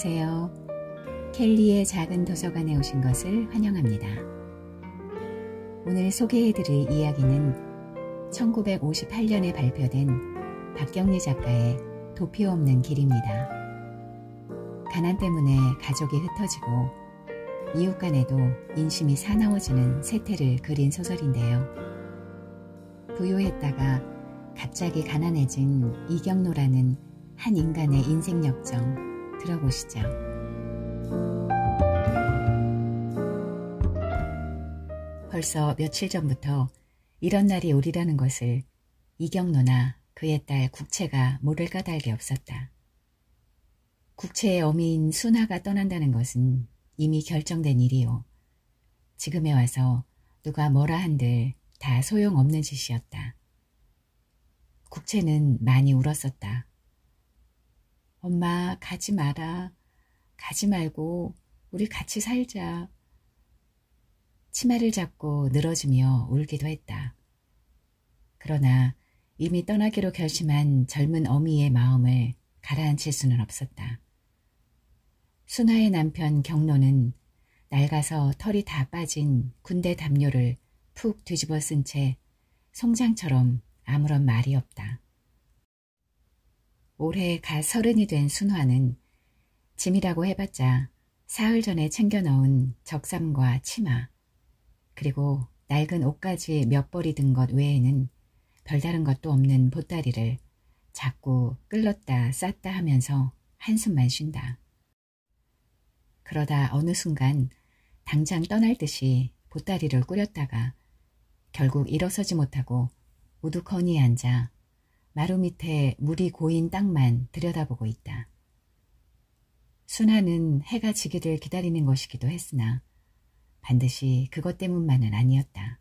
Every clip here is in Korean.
안녕하세요. 켈리의 작은 도서관에 오신 것을 환영합니다. 오늘 소개해드릴 이야기는 1958년에 발표된 박경리 작가의 도피 없는 길입니다. 가난 때문에 가족이 흩어지고 이웃 간에도 인심이 사나워지는 세태를 그린 소설인데요. 부유했다가 갑자기 가난해진 이경노라는 한 인간의 인생 역정 들어보시죠. 벌써 며칠 전부터 이런 날이 오리라는 것을 이경노나 그의 딸 국채가 모를 까닭이 없었다. 국채의 어미인 순아가 떠난다는 것은 이미 결정된 일이요. 지금에 와서 누가 뭐라 한들 다 소용없는 짓이었다. 국채는 많이 울었었다. 엄마, 가지 마라. 가지 말고 우리 같이 살자. 치마를 잡고 늘어지며 울기도 했다. 그러나 이미 떠나기로 결심한 젊은 어미의 마음을 가라앉힐 수는 없었다. 순아의 남편 경노는 낡아서 털이 다 빠진 군대 담요를 푹 뒤집어 쓴 채 송장처럼 아무런 말이 없다. 올해 갓 30이 된 순화는 짐이라고 해봤자 사흘 전에 챙겨 넣은 적삼과 치마, 그리고 낡은 옷까지 몇 벌이 든 것 외에는 별다른 것도 없는 보따리를 자꾸 끌렀다 쌌다 하면서 한숨만 쉰다. 그러다 어느 순간 당장 떠날 듯이 보따리를 꾸렸다가 결국 일어서지 못하고 우두커니 앉아 마루 밑에 물이 고인 땅만 들여다보고 있다. 순아는 해가 지기를 기다리는 것이기도 했으나 반드시 그것 때문만은 아니었다.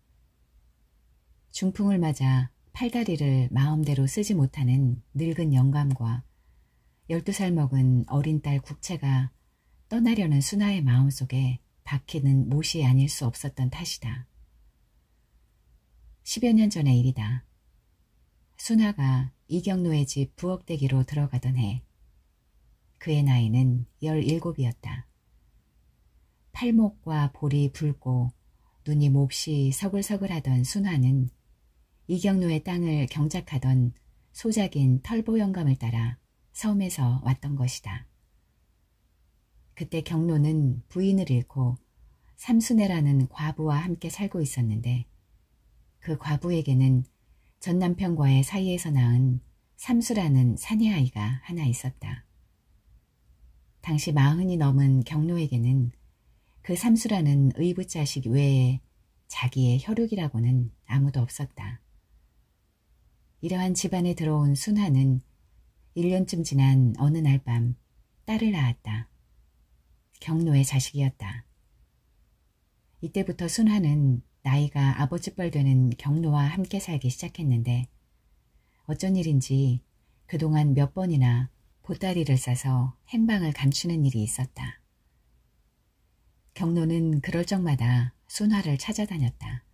중풍을 맞아 팔다리를 마음대로 쓰지 못하는 늙은 영감과 12살 먹은 어린 딸 국채가 떠나려는 순아의 마음속에 박히는 못이 아닐 수 없었던 탓이다. 10여 년 전의 일이다. 순아가 이경노의 집 부엌대기로 들어가던 해, 그의 나이는 17이었다. 팔목과 볼이 붉고 눈이 몹시 서글서글하던 순아는 이경노의 땅을 경작하던 소작인 털보 영감을 따라 섬에서 왔던 것이다. 그때 경노는 부인을 잃고 삼순애라는 과부와 함께 살고 있었는데 그 과부에게는 전 남편과의 사이에서 낳은 삼수라는 사내아이가 하나 있었다. 당시 40이 넘은 경노에게는 그 삼수라는 의붓자식 외에 자기의 혈육이라고는 아무도 없었다. 이러한 집안에 들어온 순화는 1년쯤 지난 어느 날 밤 딸을 낳았다. 경노의 자식이었다. 이때부터 순화는 나이가 아버지뻘 되는 경노와 함께 살기 시작했는데 어쩐 일인지 그동안 몇 번이나 보따리를 싸서 행방을 감추는 일이 있었다. 경노는 그럴 적마다 순화를 찾아다녔다.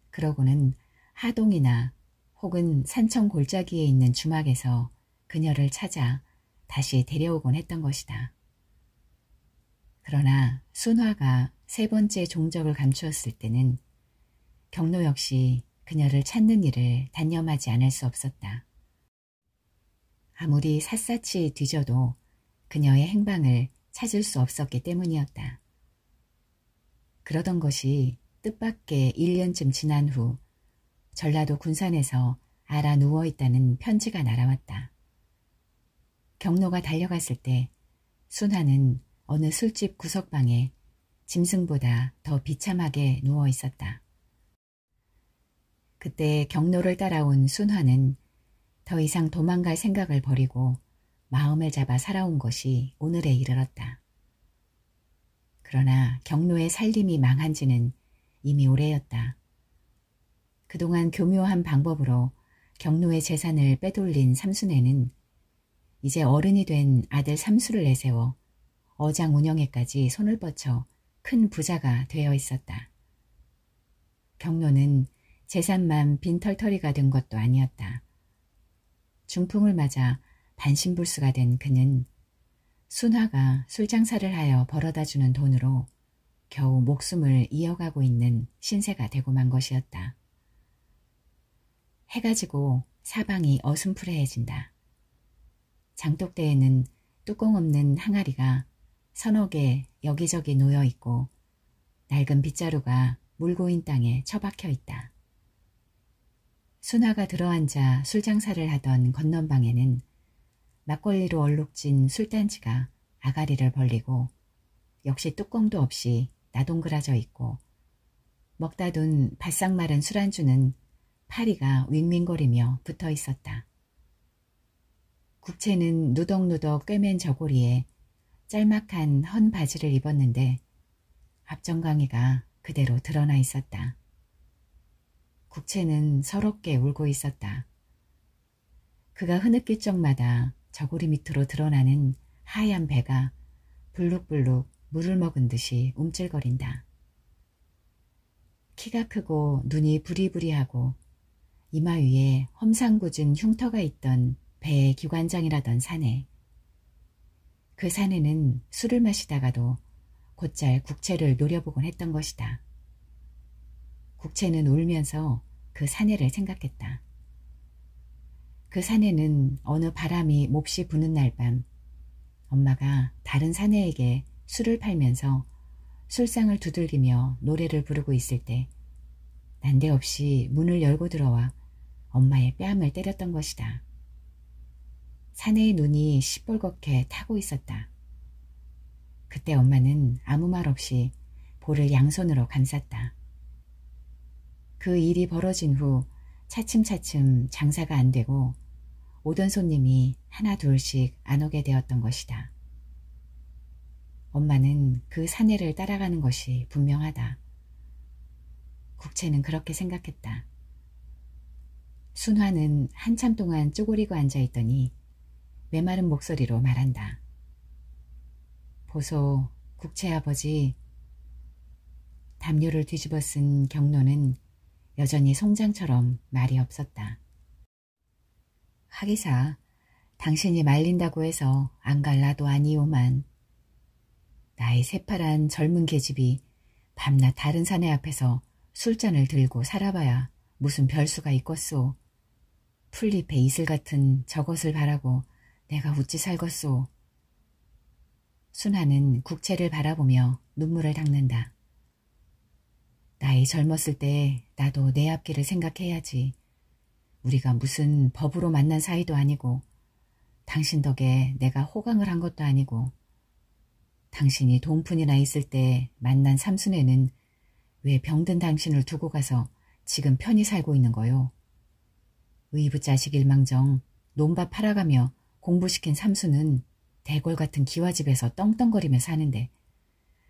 그러고는 하동이나 혹은 산청 골짜기에 있는 주막에서 그녀를 찾아 다시 데려오곤 했던 것이다. 그러나 순화가 3번째 종적을 감추었을 때는 경노 역시 그녀를 찾는 일을 단념하지 않을 수 없었다. 아무리 샅샅이 뒤져도 그녀의 행방을 찾을 수 없었기 때문이었다. 그러던 것이 뜻밖의 1년쯤 지난 후 전라도 군산에서 알아 누워있다는 편지가 날아왔다. 경노가 달려갔을 때 순화는 어느 술집 구석방에 짐승보다 더 비참하게 누워있었다. 그때 경노를 따라온 순화는 더 이상 도망갈 생각을 버리고 마음을 잡아 살아온 것이 오늘에 이르렀다. 그러나 경노의 살림이 망한 지는 이미 오래였다. 그동안 교묘한 방법으로 경노의 재산을 빼돌린 삼순애는 이제 어른이 된 아들 삼수를 내세워 어장 운영에까지 손을 뻗쳐 큰 부자가 되어 있었다. 경노는 재산만 빈털터리가 된 것도 아니었다. 중풍을 맞아 반신불수가 된 그는 순화가 술장사를 하여 벌어다주는 돈으로 겨우 목숨을 이어가고 있는 신세가 되고 만 것이었다. 해가 지고 사방이 어슴푸레해진다. 장독대에는 뚜껑 없는 항아리가 서너 개 여기저기 놓여있고 낡은 빗자루가 물고인 땅에 처박혀 있다. 순화가 들어앉아 술장사를 하던 건넌방에는 막걸리로 얼룩진 술단지가 아가리를 벌리고 역시 뚜껑도 없이 나동그라져 있고 먹다 둔 바싹 마른 술안주는 파리가 윙윙거리며 붙어 있었다. 국채는 누덕누덕 꿰맨 저고리에 짤막한 헌 바지를 입었는데 앞정강이가 그대로 드러나 있었다. 국채는 서럽게 울고 있었다. 그가 흐느낄 적마다 저고리 밑으로 드러나는 하얀 배가 불룩불룩 물을 먹은 듯이 움찔거린다. 키가 크고 눈이 부리부리하고 이마 위에 험상궂은 흉터가 있던 배의 기관장이라던 사내. 그 사내는 술을 마시다가도 곧잘 국채를 노려보곤 했던 것이다. 국채는 울면서 그 사내를 생각했다. 그 사내는 어느 바람이 몹시 부는 날 밤 엄마가 다른 사내에게 술을 팔면서 술상을 두들기며 노래를 부르고 있을 때 난데없이 문을 열고 들어와 엄마의 뺨을 때렸던 것이다. 사내의 눈이 시뻘겋게 타고 있었다. 그때 엄마는 아무 말 없이 볼을 양손으로 감쌌다. 그 일이 벌어진 후 차츰차츰 장사가 안 되고 오던 손님이 하나 둘씩 안 오게 되었던 것이다. 엄마는 그 사내를 따라가는 것이 분명하다. 국채는 그렇게 생각했다. 순화는 한참 동안 쪼그리고 앉아있더니 메마른 목소리로 말한다. 보소, 국채 아버지. 담요를 뒤집어 쓴 경로는 여전히 송장처럼 말이 없었다. 하기사, 당신이 말린다고 해서 안 갈 나도 아니오만. 나의 새파란 젊은 계집이 밤낮 다른 사내 앞에서 술잔을 들고 살아봐야 무슨 별수가 있겠소. 풀잎에 이슬 같은 저것을 바라고 내가 어찌 살겠소. 순화는 국채를 바라보며 눈물을 닦는다. 나이 젊었을 때 나도 내 앞길을 생각해야지. 우리가 무슨 법으로 만난 사이도 아니고 당신 덕에 내가 호강을 한 것도 아니고 당신이 돈푼이나 있을 때 만난 삼순애는 왜 병든 당신을 두고 가서 지금 편히 살고 있는 거요. 의붓 자식 일망정 논밭 팔아가며 공부시킨 삼순은 대궐 같은 기와집에서 떵떵거리며 사는데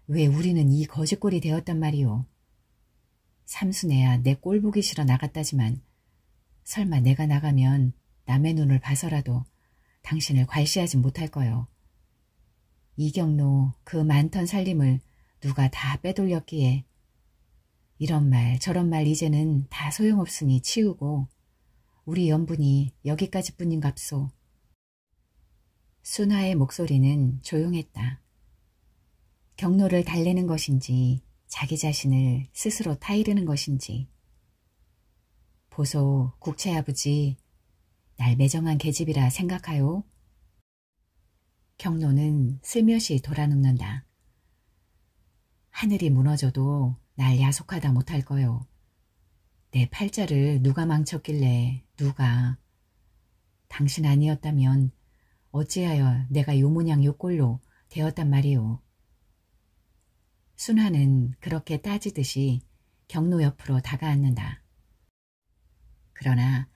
왜 우리는 이 거지꼴이 되었단 말이오. 삼순애야 내 꼴 보기 싫어 나갔다지만 설마 내가 나가면 남의 눈을 봐서라도 당신을 괄시하지 못할 거요. 이경로 그 많던 살림을 누가 다 빼돌렸기에 이런 말 저런 말 이제는 다 소용없으니 치우고 우리 연분이 여기까지뿐인갑소. 순화의 목소리는 조용했다. 경로를 달래는 것인지 자기 자신을 스스로 타이르는 것인지. 보소, 국채 아버지, 날 매정한 계집이라 생각하요? 경로는 슬며시 돌아눕는다. 하늘이 무너져도 날 야속하다 못할 거요. 내 팔자를 누가 망쳤길래 누가. 당신 아니었다면 어찌하여 내가 요 모양 요 꼴로 되었단 말이오. 순화는 그렇게 따지듯이 경로 옆으로 다가앉는다. 그러나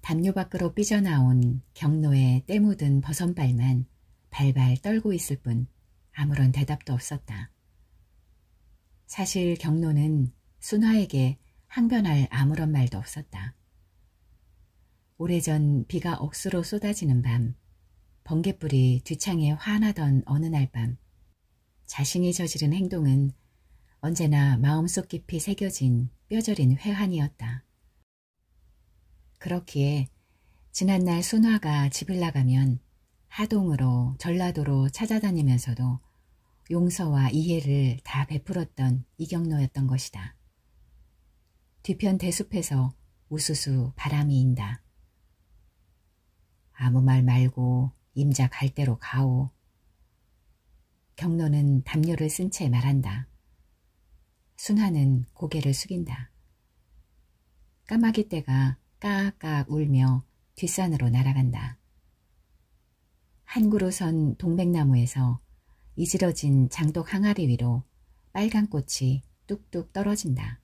담요 밖으로 삐져나온 경로의 때 묻은 버선발만 발발 떨고 있을 뿐 아무런 대답도 없었다. 사실 경로는 순화에게 항변할 아무런 말도 없었다. 오래전 비가 억수로 쏟아지는 밤, 번갯불이 뒤창에 환하던 어느 날 밤, 자신이 저지른 행동은 언제나 마음속 깊이 새겨진 뼈저린 회한이었다. 그렇기에 지난날 순화가 집을 나가면 하동으로 전라도로 찾아다니면서도 용서와 이해를 다 베풀었던 이경로였던 것이다. 뒤편 대숲에서 우수수 바람이 인다. 아무 말 말고 임자 갈 대로 가오. 경로는 담요를 쓴 채 말한다. 순화는 고개를 숙인다. 까마귀 떼가 까악까악 울며 뒷산으로 날아간다. 한 그루 선 동백나무에서 이지러진 장독 항아리 위로 빨간 꽃이 뚝뚝 떨어진다.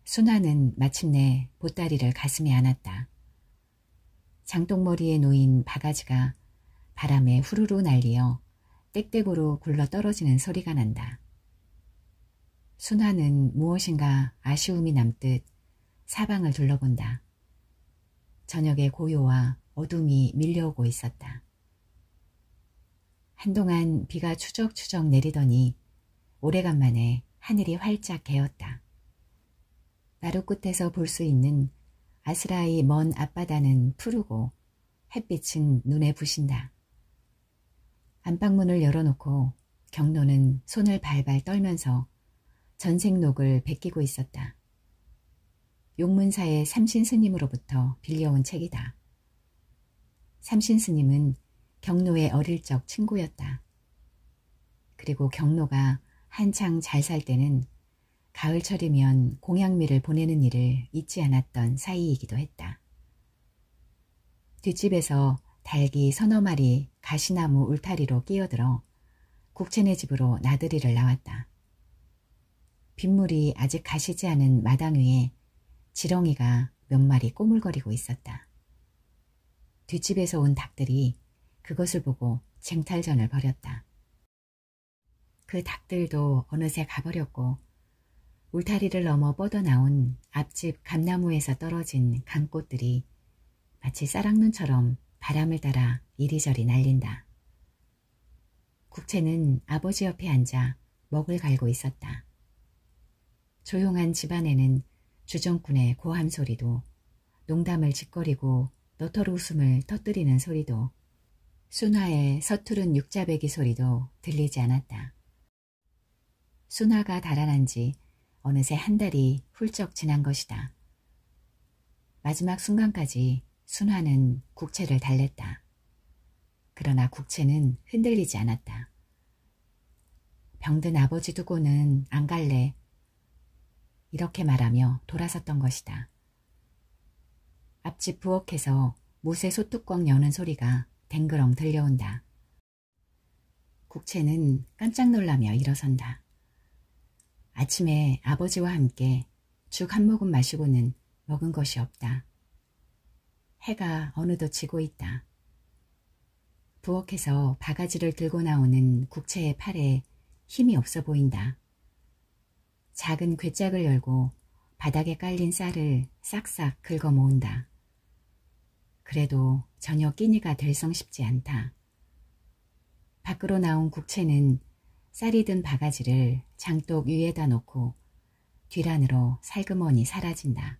순화는 마침내 보따리를 가슴에 안았다. 장독머리에 놓인 바가지가 바람에 후루루 날리어 땡땡으로 굴러 떨어지는 소리가 난다. 순화는 무엇인가 아쉬움이 남듯 사방을 둘러본다. 저녁의 고요와 어둠이 밀려오고 있었다. 한동안 비가 추적추적 내리더니 오래간만에 하늘이 활짝 개었다. 나루 끝에서 볼 수 있는 아스라이 먼 앞바다는 푸르고 햇빛은 눈에 부신다. 안방문을 열어놓고 경로는 손을 발발 떨면서 전생록을 베끼고 있었다. 용문사의 삼신스님으로부터 빌려온 책이다. 삼신스님은 경로의 어릴 적 친구였다. 그리고 경로가 한창 잘 살 때는 가을철이면 공양미를 보내는 일을 잊지 않았던 사이이기도 했다. 뒷집에서 닭이 서너 마리 가시나무 울타리로 끼어들어 국채네 집으로 나들이를 나왔다. 빗물이 아직 가시지 않은 마당 위에 지렁이가 몇 마리 꼬물거리고 있었다. 뒷집에서 온 닭들이 그것을 보고 쟁탈전을 벌였다. 그 닭들도 어느새 가버렸고 울타리를 넘어 뻗어나온 앞집 감나무에서 떨어진 감꽃들이 마치 쌀랑눈처럼 바람을 따라 이리저리 날린다. 국채는 아버지 옆에 앉아 먹을 갈고 있었다. 조용한 집안에는 주정꾼의 고함 소리도, 농담을 짓거리고 너털 웃음을 터뜨리는 소리도, 순화의 서투른 육자배기 소리도 들리지 않았다. 순화가 달아난 지 어느새 한 달이 훌쩍 지난 것이다. 마지막 순간까지 순화는 국채를 달랬다. 그러나 국채는 흔들리지 않았다. 병든 아버지 두고는 안 갈래. 이렇게 말하며 돌아섰던 것이다. 앞집 부엌에서 못의 소뚜껑 여는 소리가 댕그렁 들려온다. 국채는 깜짝 놀라며 일어선다. 아침에 아버지와 함께 죽 한 모금 마시고는 먹은 것이 없다. 해가 어느덧 지고 있다. 부엌에서 바가지를 들고 나오는 국채의 팔에 힘이 없어 보인다. 작은 괴짝을 열고 바닥에 깔린 쌀을 싹싹 긁어 모은다. 그래도 전혀 끼니가 들성쉽지 않다. 밖으로 나온 국채는 쌀이 든 바가지를 장독 위에다 놓고 뒤란으로 살그머니 사라진다.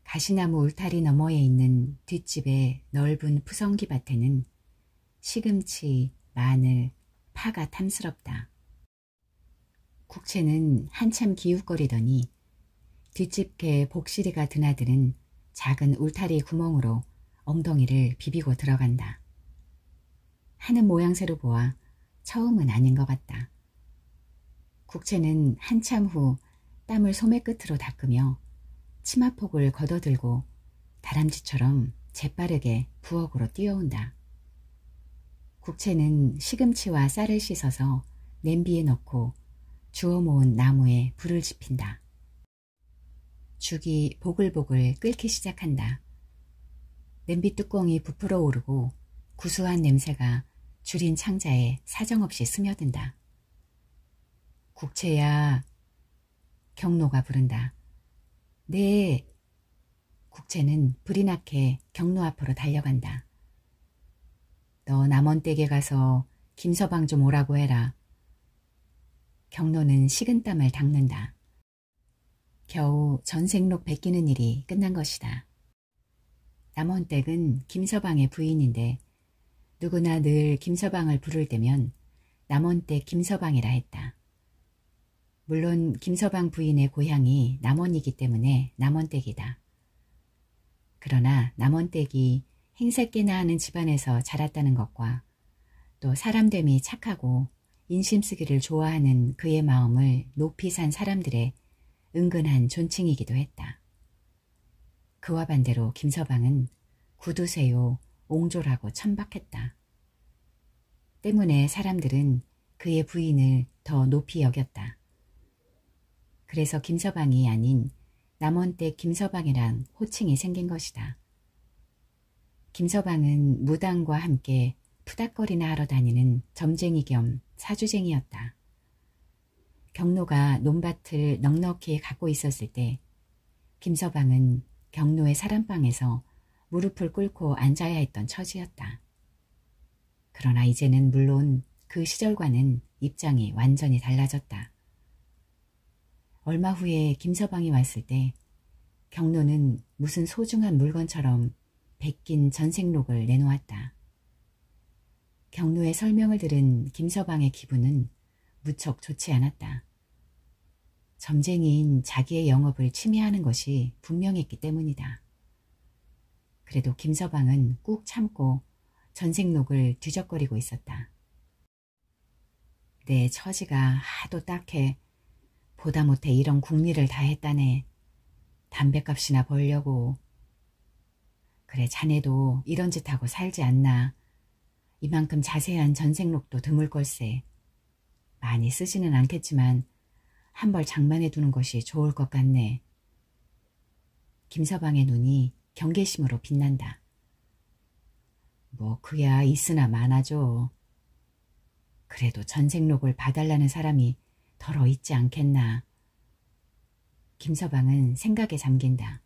가시나무 울타리 너머에 있는 뒷집의 넓은 푸성기 밭에는 시금치, 마늘, 파가 탐스럽다. 국채는 한참 기웃거리더니 뒷집개 복실이가 드나드는 작은 울타리 구멍으로 엉덩이를 비비고 들어간다. 하는 모양새로 보아 처음은 아닌 것 같다. 국채는 한참 후 땀을 소매 끝으로 닦으며 치마폭을 걷어들고 다람쥐처럼 재빠르게 부엌으로 뛰어온다. 국채는 시금치와 쌀을 씻어서 냄비에 넣고 주워 모은 나무에 불을 지핀다. 죽이 보글보글 끓기 시작한다. 냄비 뚜껑이 부풀어 오르고 구수한 냄새가 줄인 창자에 사정없이 스며든다. 국채야. 경로가 부른다. 네. 국채는 불이 나게 경로 앞으로 달려간다. 너 남원댁에 가서 김서방 좀 오라고 해라. 경로는 식은땀을 닦는다. 겨우 전생록 베끼는 일이 끝난 것이다. 남원댁은 김서방의 부인인데 누구나 늘 김서방을 부를 때면 남원댁 김서방이라 했다. 물론 김서방 부인의 고향이 남원이기 때문에 남원댁이다. 그러나 남원댁이 행색계나 하는 집안에서 자랐다는 것과 또 사람됨이 착하고 인심쓰기를 좋아하는 그의 마음을 높이 산 사람들의 은근한 존칭이기도 했다. 그와 반대로 김서방은 구두쇠요, 옹졸하고 천박했다. 때문에 사람들은 그의 부인을 더 높이 여겼다. 그래서 김서방이 아닌 남원댁 김서방이란 호칭이 생긴 것이다. 김서방은 무당과 함께 푸닥거리나 하러 다니는 점쟁이 겸 사주쟁이였다. 경로가 논밭을 넉넉히 갖고 있었을 때 김서방은 경로의 사람방에서 무릎을 꿇고 앉아야 했던 처지였다. 그러나 이제는 물론 그 시절과는 입장이 완전히 달라졌다. 얼마 후에 김서방이 왔을 때 경로는 무슨 소중한 물건처럼 베낀 전생록을 내놓았다. 경로의 설명을 들은 김서방의 기분은 무척 좋지 않았다. 점쟁이인 자기의 영업을 침해하는 것이 분명했기 때문이다. 그래도 김서방은 꾹 참고 전생록을 뒤적거리고 있었다. 내 처지가 하도 딱해 보다 못해 이런 궁리를 다 했다네. 담뱃값이나 벌려고. 그래 자네도 이런 짓하고 살지 않나. 이만큼 자세한 전생록도 드물 걸세. 많이 쓰지는 않겠지만 한 벌 장만해 두는 것이 좋을 것 같네. 김서방의 눈이 경계심으로 빛난다. 뭐 그야 있으나 많아져. 그래도 전생록을 봐달라는 사람이 덜어 있지 않겠나. 김서방은 생각에 잠긴다.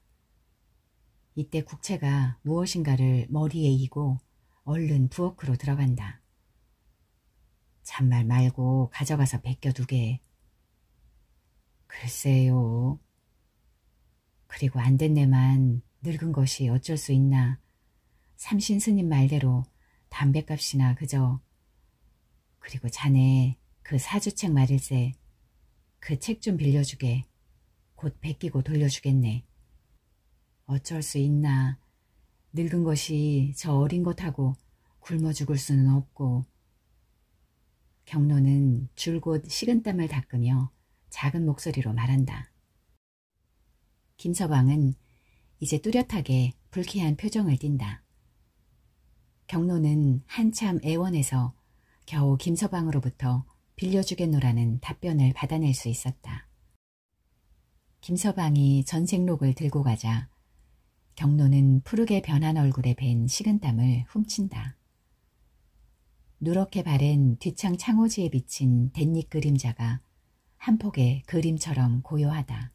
이때 국채가 무엇인가를 머리에 이고 얼른 부엌으로 들어간다. 잔말 말고 가져가서 베껴두게. 글쎄요. 그리고 안 됐네만 늙은 것이 어쩔 수 있나. 삼신 스님 말대로 담뱃값이나 그저. 그리고 자네 그 사주책 말일세. 그 책 좀 빌려주게. 곧 베끼고 돌려주겠네. 어쩔 수 있나. 늙은 것이 저 어린 것하고 굶어 죽을 수는 없고. 경로는 줄곧 식은땀을 닦으며 작은 목소리로 말한다. 김서방은 이제 뚜렷하게 불쾌한 표정을 띈다. 경로는 한참 애원해서 겨우 김서방으로부터 빌려주겠노라는 답변을 받아낼 수 있었다. 김서방이 전생록을 들고 가자 경로는 푸르게 변한 얼굴에 밴 식은땀을 훔친다. 누렇게 바랜 뒷창 창호지에 비친 댄잎 그림자가 한 폭의 그림처럼 고요하다.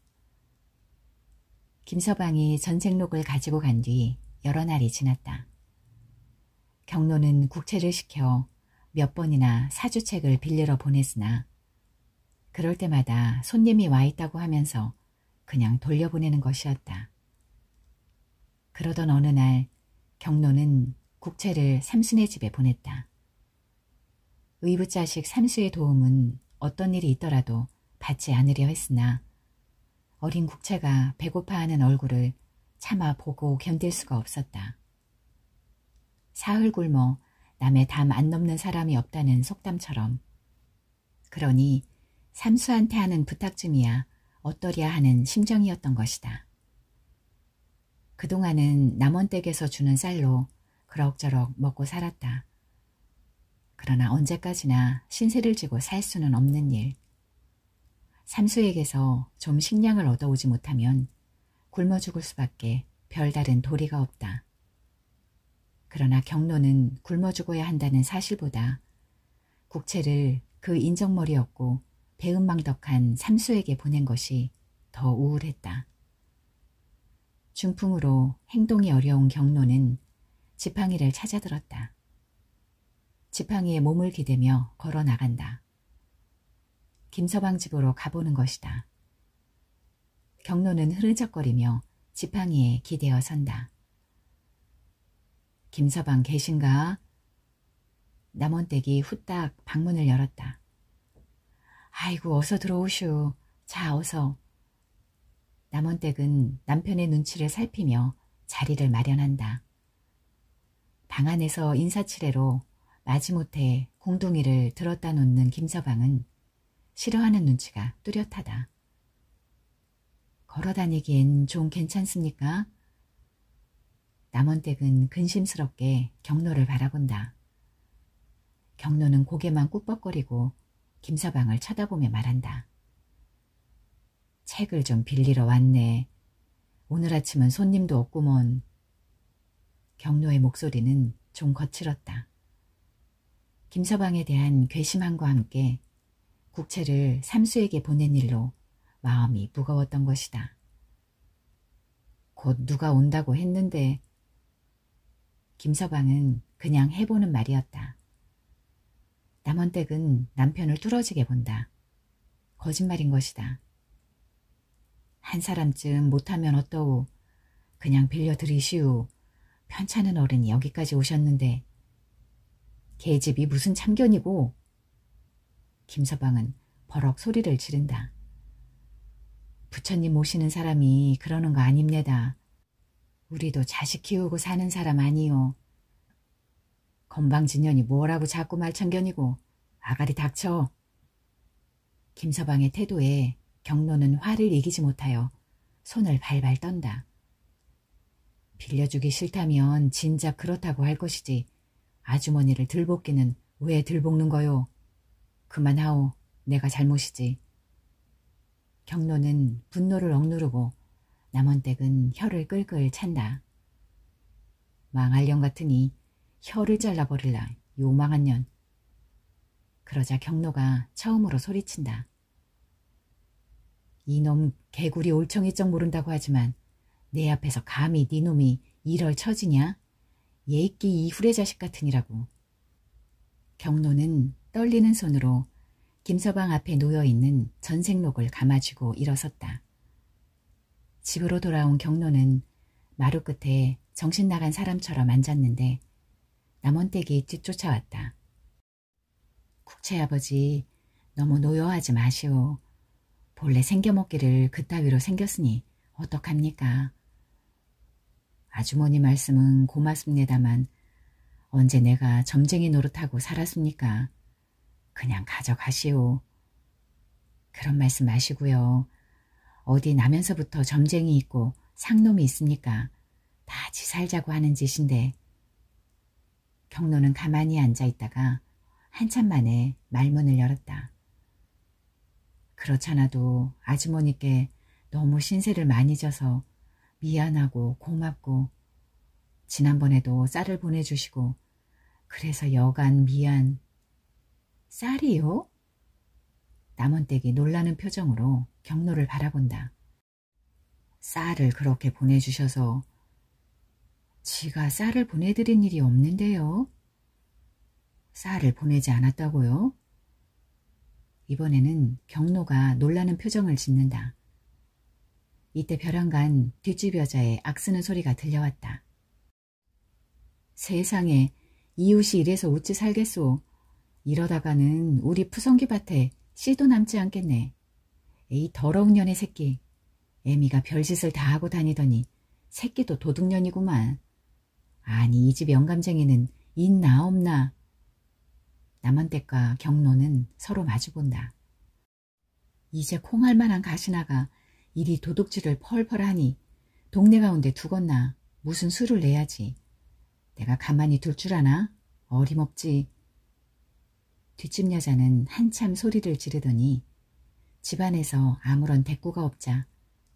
김서방이 전생록을 가지고 간 뒤 여러 날이 지났다. 경로는 국채를 시켜 몇 번이나 사주책을 빌리러 보냈으나 그럴 때마다 손님이 와 있다고 하면서 그냥 돌려보내는 것이었다. 그러던 어느 날 경로는 국채를 삼순의 집에 보냈다. 의붓자식 삼수의 도움은 어떤 일이 있더라도 받지 않으려 했으나 어린 국채가 배고파하는 얼굴을 차마 보고 견딜 수가 없었다. 사흘 굶어 남의 담 안 넘는 사람이 없다는 속담처럼. 그러니 삼수한테 하는 부탁쯤이야 어떠랴 하는 심정이었던 것이다. 그동안은 남원댁에서 주는 쌀로 그럭저럭 먹고 살았다. 그러나 언제까지나 신세를 지고 살 수는 없는 일. 삼수에게서 좀 식량을 얻어오지 못하면 굶어 죽을 수밖에 별다른 도리가 없다. 그러나 경로는 굶어 죽어야 한다는 사실보다 국채를 그 인정머리였고 배은망덕한 삼수에게 보낸 것이 더 우울했다. 중풍으로 행동이 어려운 경로는 지팡이를 찾아들었다. 지팡이에 몸을 기대며 걸어 나간다. 김서방 집으로 가보는 것이다. 경로는 흐른척거리며 지팡이에 기대어 선다. 김서방 계신가? 남원댁이 후딱 방문을 열었다. 아이고 어서 들어오슈. 자 어서. 남원댁은 남편의 눈치를 살피며 자리를 마련한다. 방 안에서 인사치레로 마지못해 공둥이를 들었다 놓는 김서방은 싫어하는 눈치가 뚜렷하다. 걸어다니기엔 좀 괜찮습니까? 남원댁은 근심스럽게 경로를 바라본다. 경로는 고개만 꾹벅거리고 김서방을 쳐다보며 말한다. 책을 좀 빌리러 왔네. 오늘 아침은 손님도 없구먼. 경로의 목소리는 좀 거칠었다. 김서방에 대한 괘씸함과 함께 국채를 삼수에게 보낸 일로 마음이 무거웠던 것이다. 곧 누가 온다고 했는데. 김서방은 그냥 해보는 말이었다. 남원댁은 남편을 뚫어지게 본다. 거짓말인 것이다. 한 사람쯤 못하면 어떠오. 그냥 빌려드리시오. 편찮은 어른이 여기까지 오셨는데. 계집이 무슨 참견이고. 김서방은 버럭 소리를 지른다. 부처님 모시는 사람이 그러는 거 아닙니다. 우리도 자식 키우고 사는 사람 아니요. 건방진년이 뭐라고 자꾸 말참견이고. 아가리 닥쳐. 김서방의 태도에 경로는 화를 이기지 못하여 손을 발발 떤다. 빌려주기 싫다면 진작 그렇다고 할 것이지. 아주머니를 들볶기는 왜 들볶는 거요? 그만하오. 내가 잘못이지. 경로는 분노를 억누르고 남원댁은 혀를 끌끌 찬다. 망할 년 같으니 혀를 잘라버릴라. 요망한 년. 그러자 경로가 처음으로 소리친다. 이놈 개구리 올챙이쩍 모른다고 하지만 내 앞에서 감히 네 놈이 이럴 처지냐? 예끼 이 후레 자식 같으니라고. 경로는 떨리는 손으로 김서방 앞에 놓여있는 전생록을 감아쥐고 일어섰다. 집으로 돌아온 경로는 마루 끝에 정신 나간 사람처럼 앉았는데 남원댁이 뒤쫓아왔다. 국채 아버지 너무 노여하지 마시오. 본래 생겨먹기를 그따위로 생겼으니 어떡합니까? 아주머니 말씀은 고맙습니다만 언제 내가 점쟁이 노릇하고 살았습니까? 그냥 가져가시오. 그런 말씀 마시고요. 어디 나면서부터 점쟁이 있고 상놈이 있습니까? 다 지 살자고 하는 짓인데. 경로는 가만히 앉아있다가 한참 만에 말문을 열었다. 그렇잖아도 아주머니께 너무 신세를 많이 져서 미안하고 고맙고 지난번에도 쌀을 보내주시고 그래서 여간 미안. 쌀이요? 남원댁이 놀라는 표정으로 경로를 바라본다. 쌀을 그렇게 보내주셔서. 지가 쌀을 보내드린 일이 없는데요. 쌀을 보내지 않았다고요? 이번에는 경로가 놀라는 표정을 짓는다. 이때 벼랑간 뒷집 여자의 악쓰는 소리가 들려왔다. 세상에 이웃이 이래서 어찌 살겠소. 이러다가는 우리 푸성기밭에 씨도 남지 않겠네. 에이 더러운 년의 새끼. 애미가 별짓을 다 하고 다니더니 새끼도 도둑년이구만. 아니 이 집 영감쟁이는 있나 없나. 남원댁과 경로는 서로 마주본다. 이제 콩할만한 가시나가 이리 도둑질을 펄펄 하니 동네 가운데 두겄나. 무슨 수를 내야지. 내가 가만히 둘 줄 아나? 어림없지. 뒷집 여자는 한참 소리를 지르더니 집안에서 아무런 대꾸가 없자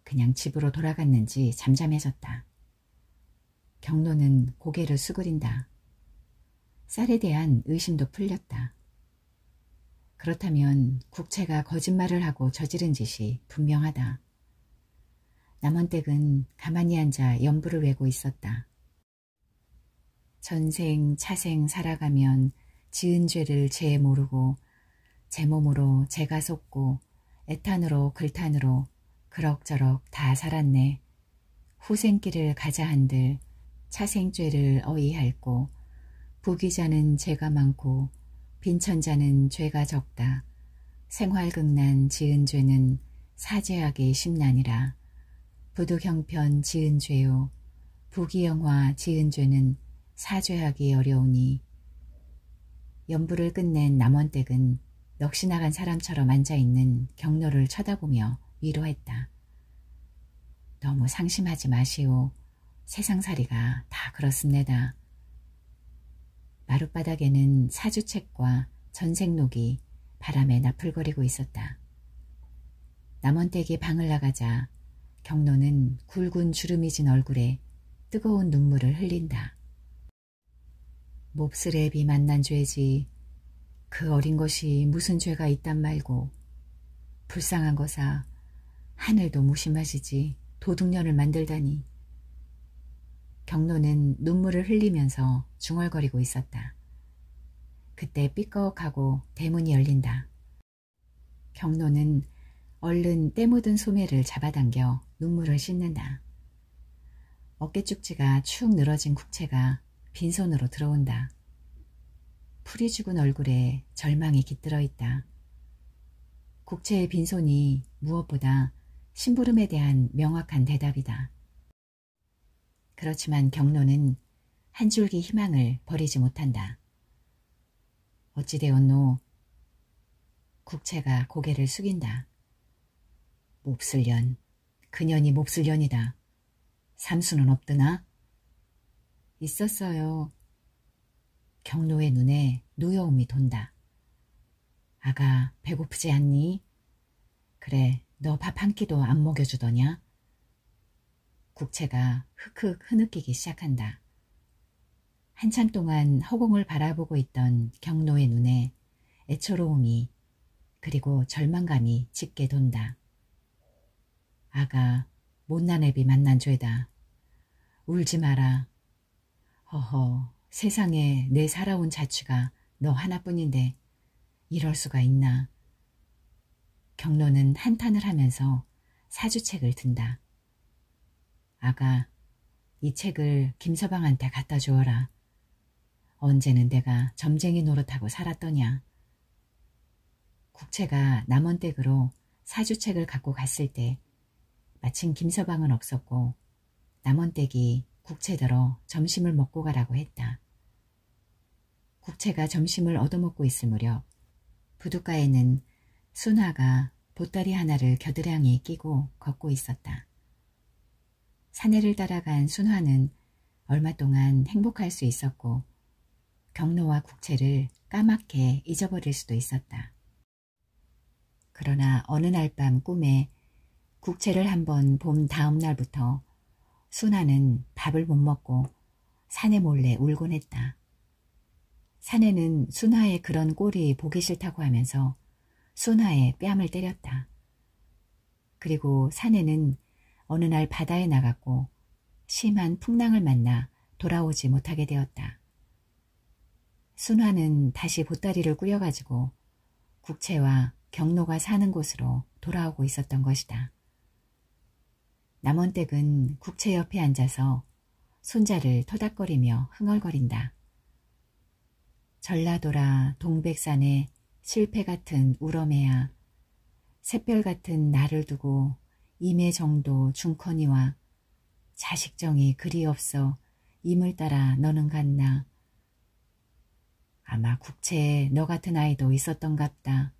그냥 집으로 돌아갔는지 잠잠해졌다. 경로는 고개를 수그린다. 쌀에 대한 의심도 풀렸다. 그렇다면 국채가 거짓말을 하고 저지른 짓이 분명하다. 남원댁은 가만히 앉아 연부를 외고 있었다. 전생 차생 살아가면 지은 죄를 죄 모르고 제 몸으로 제가 속고 애탄으로 글탄으로 그럭저럭 다 살았네. 후생길을 가자 한들 차생죄를 어이할고 부귀자는 죄가 많고 빈천자는 죄가 적다. 생활극난 지은 죄는 사죄하기 쉽나니라. 부득형편 지은 죄요 부귀영화 지은 죄는 사죄하기 어려우니. 연부를 끝낸 남원댁은 넋이 나간 사람처럼 앉아있는 경로를 쳐다보며 위로했다. 너무 상심하지 마시오. 세상살이가 다 그렇습니다. 마룻바닥에는 사주책과 전생록이 바람에 나풀거리고 있었다. 남원댁이 방을 나가자 경로는 굵은 주름이 진 얼굴에 뜨거운 눈물을 흘린다. 몹쓸 애비 만난 죄지. 그 어린 것이 무슨 죄가 있단 말고. 불쌍한 거사. 하늘도 무심하시지 도둑년을 만들다니. 경로는 눈물을 흘리면서 중얼거리고 있었다. 그때 삐걱하고 대문이 열린다. 경로는 얼른 때 묻은 소매를 잡아당겨 눈물을 씻는다. 어깨쪽지가 축 늘어진 국채가 빈손으로 들어온다. 풀이 죽은 얼굴에 절망이 깃들어 있다. 국채의 빈손이 무엇보다 심부름에 대한 명확한 대답이다. 그렇지만 경로는 한 줄기 희망을 버리지 못한다. 어찌되었노? 국채가 고개를 숙인다. 몹쓸 년, 그년이 몹쓸 년이다. 삼수는 없드나? 있었어요. 경로의 눈에 노여움이 돈다. 아가 배고프지 않니? 그래, 너 밥 한 끼도 안 먹여주더냐? 국채가 흑흑 흐느끼기 시작한다. 한참 동안 허공을 바라보고 있던 경로의 눈에 애처로움이 그리고 절망감이 짙게 돈다. 아가, 못난 애비 만난 죄다. 울지 마라. 허허, 세상에 내 살아온 자취가 너 하나뿐인데 이럴 수가 있나. 경로는 한탄을 하면서 사주책을 든다. 아가, 이 책을 김서방한테 갖다 주어라. 언제는 내가 점쟁이 노릇하고 살았더냐. 국채가 남원댁으로 사주책을 갖고 갔을 때 마침 김서방은 없었고 남원댁이 국채들어 점심을 먹고 가라고 했다. 국채가 점심을 얻어먹고 있을 무렵 부둣가에는 순화가 보따리 하나를 겨드랑이에 끼고 걷고 있었다. 사내를 따라간 순화는 얼마 동안 행복할 수 있었고 경로와 국채를 까맣게 잊어버릴 수도 있었다. 그러나 어느 날 밤 꿈에 국채를 한번 본 다음 날부터 순화는 밥을 못 먹고 사내 몰래 울곤 했다. 사내는 순화의 그런 꼴이 보기 싫다고 하면서 순화의 뺨을 때렸다. 그리고 사내는 어느 날 바다에 나갔고 심한 풍랑을 만나 돌아오지 못하게 되었다. 순화는 다시 보따리를 꾸려가지고 국채와 경로가 사는 곳으로 돌아오고 있었던 것이다. 남원댁은 국채 옆에 앉아서 손자를 토닥거리며 흥얼거린다. 전라도라 동백산에 실패 같은 우러매야 샛별 같은 나를 두고 임의 정도 중커니와 자식정이 그리 없어 임을 따라 너는 갔나. 아마 국채에 너 같은 아이도 있었던갑다.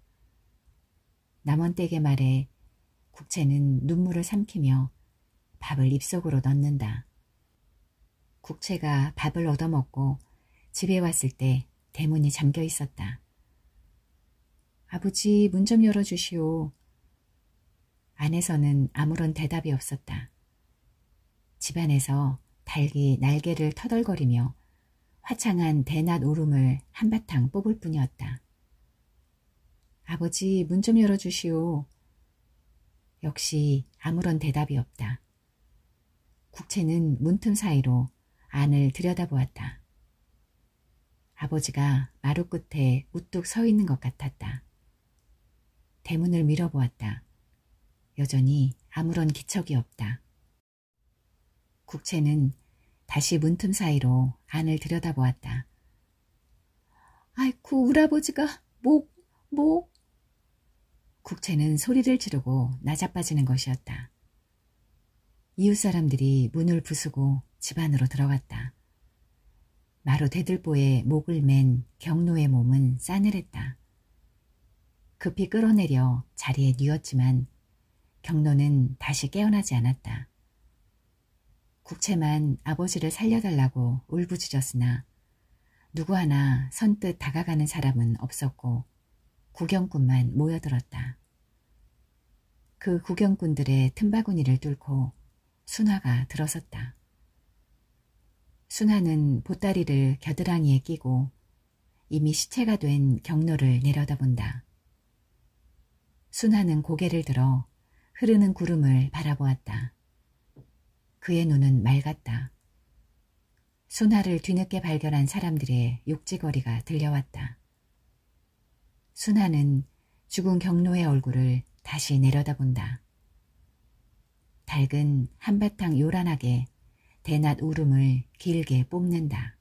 남원댁의 말에 국채는 눈물을 삼키며 밥을 입속으로 넣는다. 국채가 밥을 얻어먹고 집에 왔을 때 대문이 잠겨 있었다. 아버지, 문 좀 열어주시오. 안에서는 아무런 대답이 없었다. 집안에서 닭이 날개를 터덜거리며 화창한 대낮 울음을 한바탕 뽑을 뿐이었다. 아버지, 문 좀 열어주시오. 역시 아무런 대답이 없다. 국채는 문틈 사이로 안을 들여다보았다. 아버지가 마루 끝에 우뚝 서 있는 것 같았다. 대문을 밀어보았다. 여전히 아무런 기척이 없다. 국채는 다시 문틈 사이로 안을 들여다보았다. 아이쿠, 우리 아버지가 목. 국채는 소리를 지르고 나자빠지는 것이었다. 이웃 사람들이 문을 부수고 집 안으로 들어갔다. 마루 대들보에 목을 맨 경로의 몸은 싸늘했다. 급히 끌어내려 자리에 뉘었지만 경로는 다시 깨어나지 않았다. 국채만 아버지를 살려달라고 울부짖었으나 누구 하나 선뜻 다가가는 사람은 없었고 구경꾼만 모여들었다. 그 구경꾼들의 틈바구니를 뚫고 순화가 들어섰다. 순화는 보따리를 겨드랑이에 끼고 이미 시체가 된 경로를 내려다본다. 순화는 고개를 들어 흐르는 구름을 바라보았다. 그의 눈은 맑았다. 순화를 뒤늦게 발견한 사람들의 욕지거리가 들려왔다. 순화는 죽은 경로의 얼굴을 다시 내려다본다. 닭은 한바탕 요란하게 대낮 울음을 길게 뽐낸다.